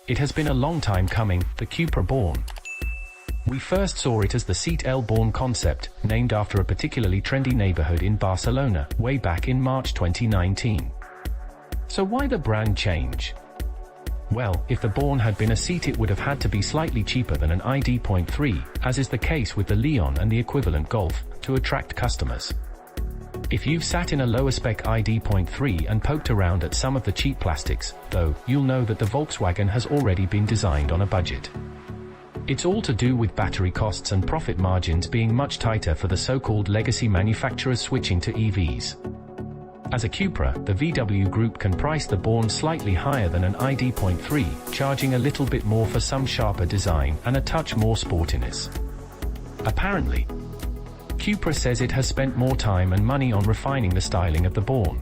It has been a long time coming, the Cupra Born. We first saw it as the Seat L Born concept, named after a particularly trendy neighborhood in Barcelona, way back in March 2019. So why the brand change? Well, if the Born had been a seat, it would have had to be slightly cheaper than an ID.3, as is the case with the Leon and the equivalent Golf, to attract customers. If you've sat in a lower spec ID.3 and poked around at some of the cheap plastics, though, you'll know that the Volkswagen has already been designed on a budget. It's all to do with battery costs and profit margins being much tighter for the so-called legacy manufacturers switching to EVs. As a Cupra, the VW Group can price the Born slightly higher than an ID.3, charging a little bit more for some sharper design and a touch more sportiness. Apparently, Cupra says it has spent more time and money on refining the styling of the Born.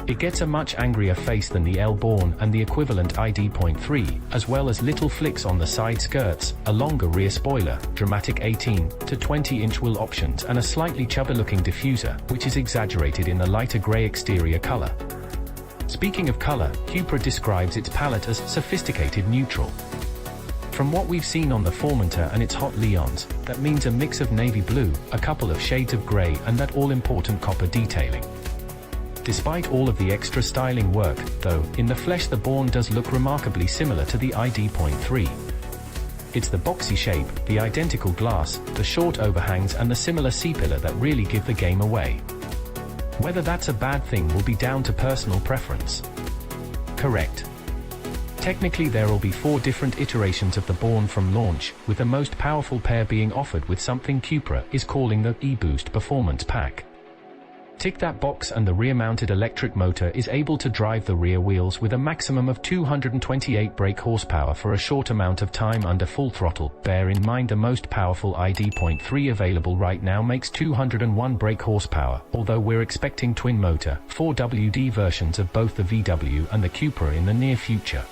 It gets a much angrier face than the L Born and the equivalent ID.3, as well as little flicks on the side skirts, a longer rear spoiler, dramatic 18 to 20-inch wheel options and a slightly chubby-looking diffuser, which is exaggerated in the lighter grey exterior color. Speaking of color, Cupra describes its palette as sophisticated neutral. From what we've seen on the Formentor and its hot Leons, that means a mix of navy blue, a couple of shades of grey and that all-important copper detailing. Despite all of the extra styling work, though, in the flesh the Born does look remarkably similar to the ID.3. It's the boxy shape, the identical glass, the short overhangs and the similar C-pillar that really give the game away. Whether that's a bad thing will be down to personal preference. Correct. Technically there will be 4 different iterations of the Born from launch, with the most powerful pair being offered with something Cupra is calling the e-Boost Performance Pack. Tick that box and the rear-mounted electric motor is able to drive the rear wheels with a maximum of 228 brake horsepower for a short amount of time under full throttle. Bear in mind the most powerful ID.3 available right now makes 201 brake horsepower, although we're expecting twin-motor, 4WD versions of both the VW and the Cupra in the near future.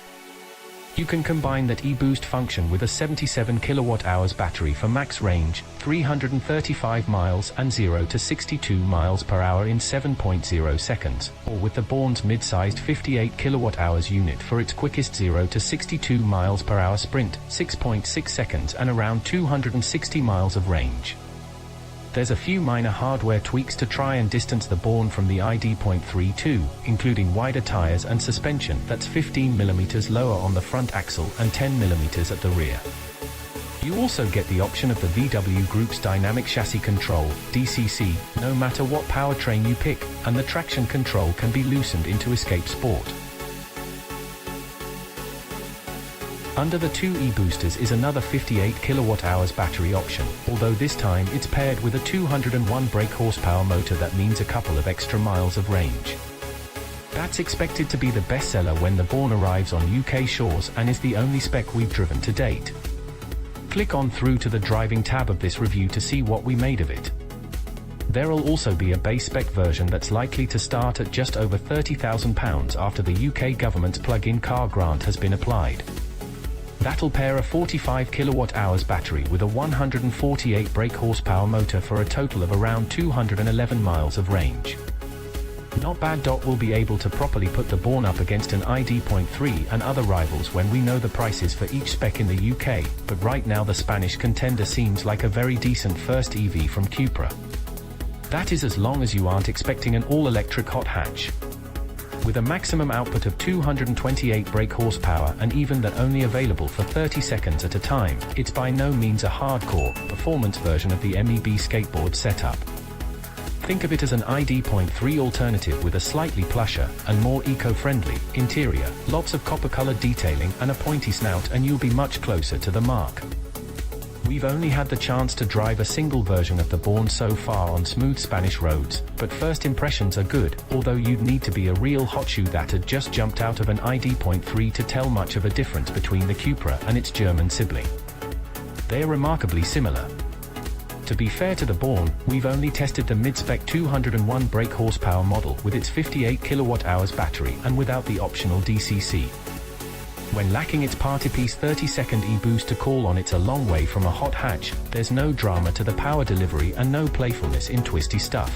You can combine that e-Boost function with a 77 kWh battery for max range, 335 miles and 0 to 62 miles per hour in 7.0 seconds, or with the Born's mid-sized 58 kWh unit for its quickest 0 to 62 miles per hour sprint, 6.6 seconds and around 260 miles of range. There's a few minor hardware tweaks to try and distance the Born from the ID.3 too, including wider tires and suspension that's 15mm lower on the front axle and 10mm at the rear. You also get the option of the VW Group's Dynamic Chassis Control, DCC, no matter what powertrain you pick, and the traction control can be loosened into Escape Sport. Under the 2 e-boosters is another 58 kWh battery option, although this time it's paired with a 201 brake horsepower motor that means a couple of extra miles of range. That's expected to be the bestseller when the Born arrives on UK shores and is the only spec we've driven to date. Click on through to the driving tab of this review to see what we made of it. There'll also be a base spec version that's likely to start at just over £30,000 after the UK government's plug-in car grant has been applied. That'll pair a 45 kWh battery with a 148 brake horsepower motor for a total of around 211 miles of range. Not bad. We'll be able to properly put the Born up against an ID.3 and other rivals when we know the prices for each spec in the UK, but right now the Spanish contender seems like a very decent first EV from Cupra. That is as long as you aren't expecting an all-electric hot hatch. With a maximum output of 228 brake horsepower and even that only available for 30 seconds at a time, it's by no means a hardcore, performance version of the MEB skateboard setup. Think of it as an ID.3 alternative with a slightly plusher and more eco-friendly interior, lots of copper-colored detailing and a pointy snout, and you'll be much closer to the mark. We've only had the chance to drive a single version of the Born so far on smooth Spanish roads, but first impressions are good, although you'd need to be a real hot shoe that had just jumped out of an ID.3 to tell much of a difference between the Cupra and its German sibling. They are remarkably similar. To be fair to the Born, we've only tested the mid-spec 201 brake horsepower model with its 58 kWh battery and without the optional DCC. When lacking its party piece 30-second e-boost to call on, it's a long way from a hot hatch. There's no drama to the power delivery and no playfulness in twisty stuff.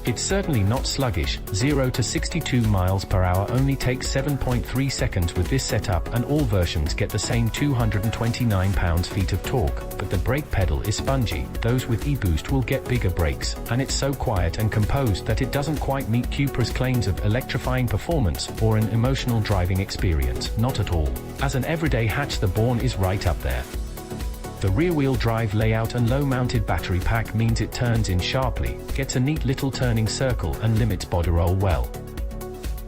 It's certainly not sluggish. 0 to 62 miles per hour only takes 7.3 seconds with this setup, and all versions get the same 229 pounds-feet of torque, but the brake pedal is spongy. Those with eBoost will get bigger brakes, and it's so quiet and composed that it doesn't quite meet Cupra's claims of electrifying performance or an emotional driving experience. Not at all. As an everyday hatch, the Born is right up there. The rear-wheel drive layout and low-mounted battery pack means it turns in sharply, gets a neat little turning circle, and limits body roll well.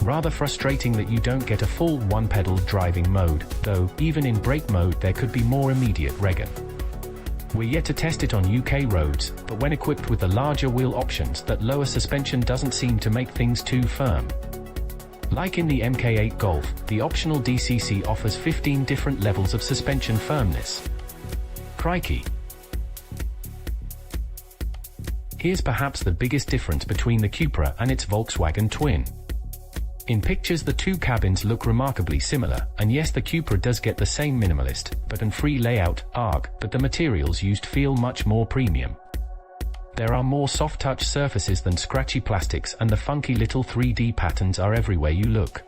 Rather frustrating that you don't get a full one-pedal driving mode, though. Even in brake mode there could be more immediate reggae. We're yet to test it on UK roads, but when equipped with the larger wheel options, that lower suspension doesn't seem to make things too firm. Like in the MK8 Golf, the optional DCC offers 15 different levels of suspension firmness. Crikey! Here's perhaps the biggest difference between the Cupra and its Volkswagen twin. In pictures the two cabins look remarkably similar, and yes, the Cupra does get the same minimalist, but free layout, but the materials used feel much more premium. There are more soft-touch surfaces than scratchy plastics, and the funky little 3D patterns are everywhere you look.